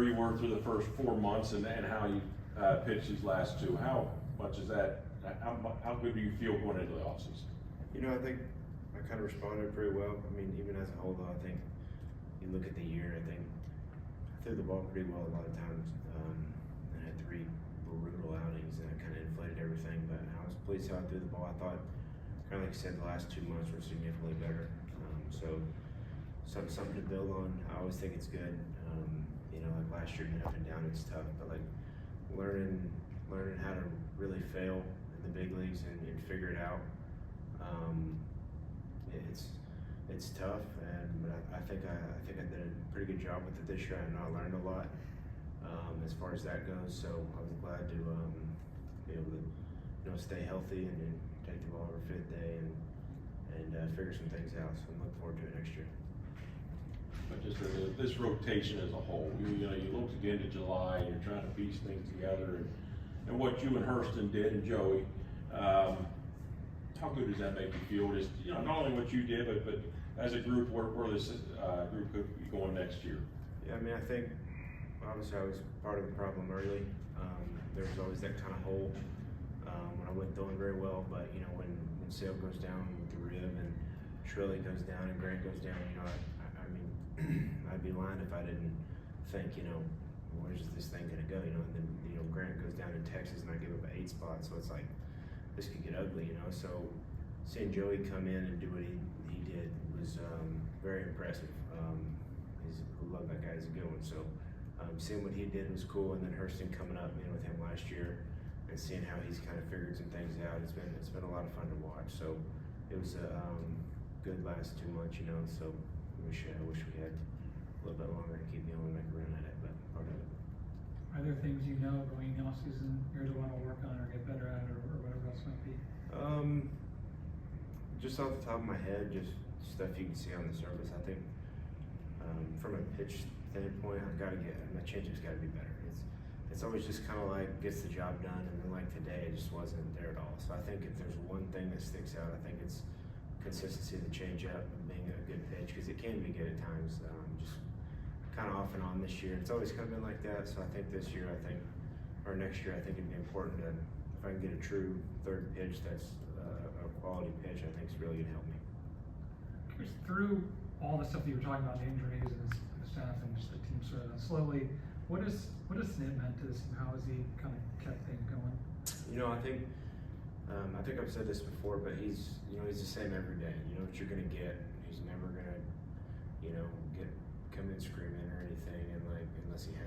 you were through the first 4 months and how you pitched these last two. How much is that? How good do you feel going into the offseason? You know, I think I kind of responded pretty well. I mean, even as a whole, though, I think you look at the year, I think I threw the ball pretty well a lot of times. I had 3 brutal outings, and it kind of inflated everything. But I was pleased how I threw the ball. I thought, kind of like I said, the last 2 months were significantly better. So something to build on. I always think it's good. You know, like last year, being up and down, it's tough. But like learning how to really fail in the big leagues and figure it out. It's tough, but I think I did a pretty good job with it this year. I know I learned a lot as far as that goes. So I was glad to be able to stay healthy and take the ball every 5th day and figure some things out. So I'm looking forward to it next year. But just this rotation as a whole, you look to the end of July, and you're trying to piece things together, and what you and Hurston did, and Joey, how good does that make you feel? Just not only what you did, but as a group, where this group could be going next year. Yeah, I mean, I think obviously I was part of the problem early. There was always that kind of hole when I wasn't throwing very well, but when Sale goes down with the rib and Shrilly goes down and Grant goes down, I mean, I'd be lying if I didn't think, where's this thing gonna go? And then Grant goes down in Texas and I give up an 8 spot, so it's like this could get ugly, So seeing Joey come in and do what he did was very impressive. I love that guy. He's a good one. So seeing what he did was cool, and then Hurston coming up with him last year and seeing how he's kind of figured some things out. It's been a lot of fun to watch. So it was a good last 2 months, So I wish we had a little bit longer to keep going and make a run at it, but part of it. Are there things going off season here's what I want to work on or get better at or whatever else might be? Just off the top of my head, just stuff you can see on the surface. I think from a pitch standpoint, my changeup's got to be better. It's always just kind of like gets the job done, and then like today, it just wasn't there at all. So I think if there's one thing that sticks out, I think it's consistency of the changeup and being a good pitch, because it can be good at times. Just kind of off and on this year. It's always kind of been like that. So I think this year, or next year, I think it'd be important to, if I can get a true 3rd pitch that's a quality pitch, I think it's really gonna help me. Chris, through all the stuff that you were talking about, the injuries and the staff and just the team sort of slowly, what has Snit meant to this, and how has he kind of kept things going? I think I've said this before, but he's the same every day. You know what you're gonna get. He's never gonna, come in screaming or anything, and unless he has